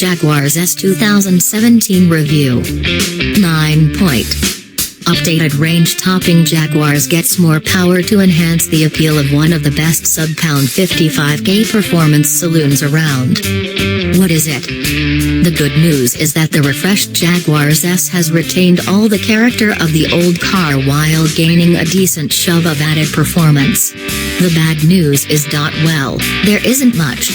Jaguar's S 2017 review. 9. Updated range-topping Jaguars gets more power to enhance the appeal of one of the best sub-pound 55k performance saloons around. What is it? The good news is that the refreshed Jaguar's S has retained all the character of the old car while gaining a decent shove of added performance. The bad news is well, there isn't much.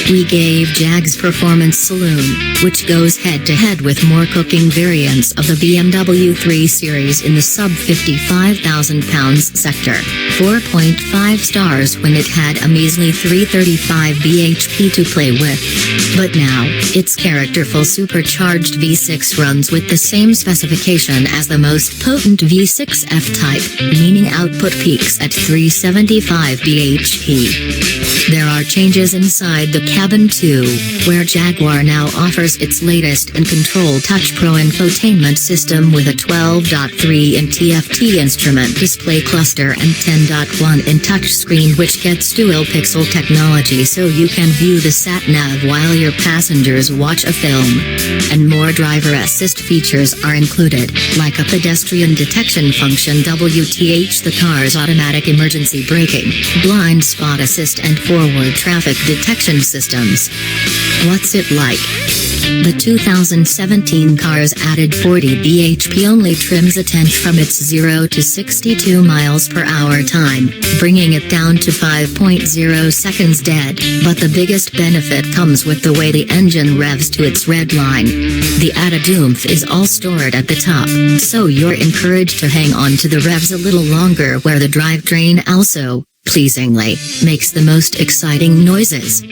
We gave Jag's Performance Saloon, which goes head-to-head with more cooking variants of the BMW 3 Series in the sub-55,000 sector, 4.5 stars when it had a measly 335 bhp to play with. But now, its characterful supercharged V6 runs with the same specification as the most potent V6 F-Type, meaning output peaks at 375 bhp. There are changes inside the cabin too, where Jaguar now offers its latest in-control Touch Pro infotainment system with a 12.3-in TFT instrument display cluster and 10.1-in touchscreen, which gets dual-pixel technology so you can view the sat-nav while your passengers watch a film. And more driver assist features are included, like a pedestrian detection function, WTH, the car's automatic emergency braking, blind spot assist and forward traffic detection systems. What's it like? The 2017 car's added 40 bhp only trims a tenth from its 0 to 62 miles per hour time, bringing it down to 5.0 seconds dead, but the biggest benefit comes with the way the engine revs to its red line. The added oomph is all stored at the top, so you're encouraged to hang on to the revs a little longer, where the drivetrain also, pleasingly, makes the most exciting noises.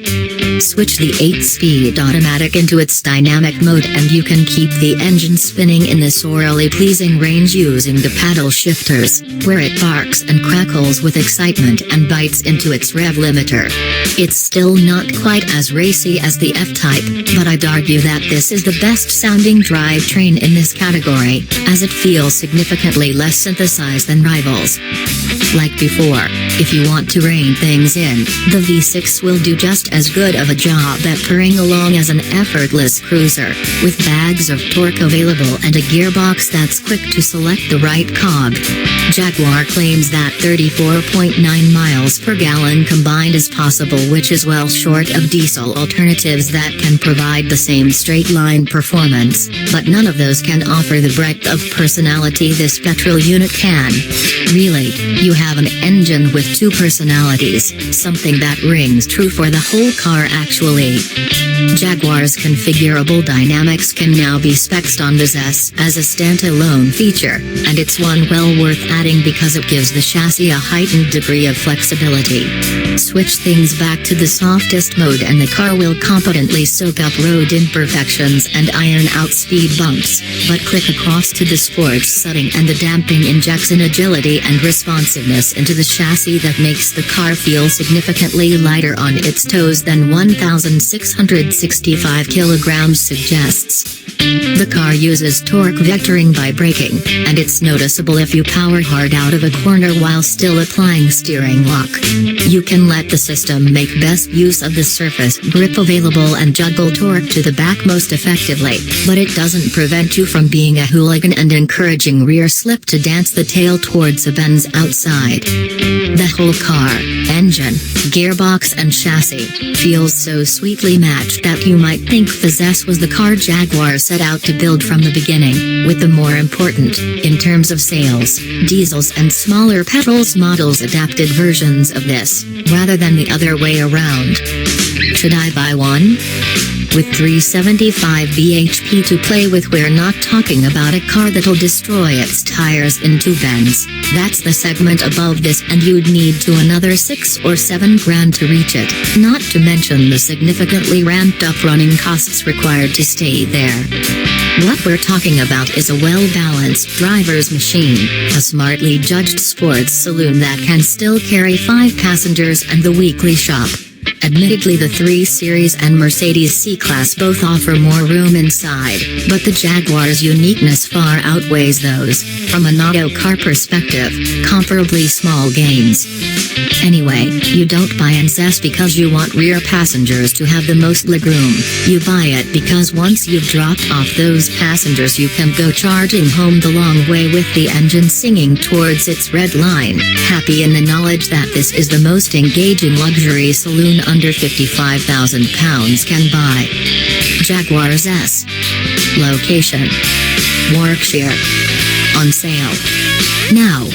Switch the 8-speed automatic into its dynamic mode and you can keep the engine spinning in this orally pleasing range using the paddle shifters, where it barks and crackles with excitement and bites into its rev limiter. It's still not quite as racy as the F-Type, but I'd argue that this is the best sounding drivetrain in this category, as it feels significantly less synthesized than rivals. Like before, if you want to rein things in, the V6 will do just as good of a job at purring along as an effortless cruiser, with bags of torque available and a gearbox that's quick to select the right cog. Jaguar claims that 34.9 miles per gallon combined is possible, which is well short of diesel alternatives that can provide the same straight-line performance, but none of those can offer the breadth of personality this petrol unit can. Really, you have an engine with two personalities, something that rings true for the whole car actually. Jaguar's configurable dynamics can now be spec'd on the S as a standalone feature, and it's one well worth adding because it gives the chassis a heightened degree of flexibility. Switch things back to the softest mode and the car will competently soak up road imperfections and iron out speed bumps, but click across to the sports setting and the damping injects an agility and responsiveness into the chassis that makes the car feel significantly lighter on its toes than 1,665 kilograms suggests. The car uses torque vectoring by braking, and it's noticeable if you power hard out of a corner while still applying steering lock. You can let the system make best use of the surface grip available and juggle torque to the back most effectively, but it doesn't prevent you from being a hooligan and encouraging rear slip to dance the tail towards a bends outside. The whole car, engine, gearbox and chassis, feels so sweetly matched that you might think the S was the car Jaguar set out to build from the beginning, with the more important, in terms of sales, diesels and smaller petrols models adapted versions of this, rather than the other way around. Should I buy one? With 375 bhp to play with, we're not talking about a car that'll destroy its tires in two bends. That's the segment above this, and you'd need to another 6 or 7 grand to reach it, not to mention the significantly ramped up running costs required to stay there. What we're talking about is a well-balanced driver's machine, a smartly judged sports saloon that can still carry 5 passengers and the weekly shop. Admittedly, the 3 Series and Mercedes C-Class both offer more room inside, but the Jaguar's uniqueness far outweighs those, from an auto car perspective, comparably small gains. Anyway, you don't buy an S because you want rear passengers to have the most legroom. You buy it because once you've dropped off those passengers, you can go charging home the long way with the engine singing towards its red line, happy in the knowledge that this is the most engaging luxury saloon under £55,000 can buy. Jaguar's S. Location: Warwickshire. On sale now.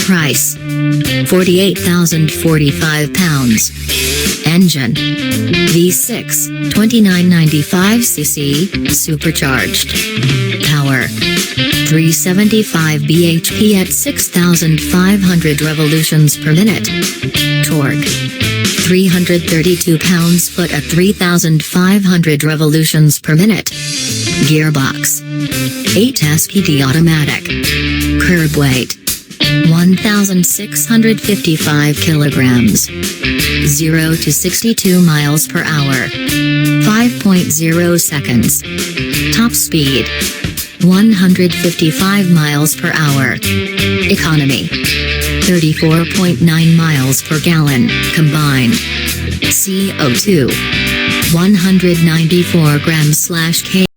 Price: £48,045. Engine: V6, 2995cc, supercharged. Power: 375 bhp at 6,500 revolutions per minute. Torque: 332 pounds-foot at 3,500 revolutions per minute. Gearbox: 8-speed automatic. Curb weight: 1,655 kilograms. 0 to 62 miles per hour. 5.0 seconds. Top speed: 155 miles per hour. Economy: 34.9 miles per gallon, combined. CO2: 194 grams/kg.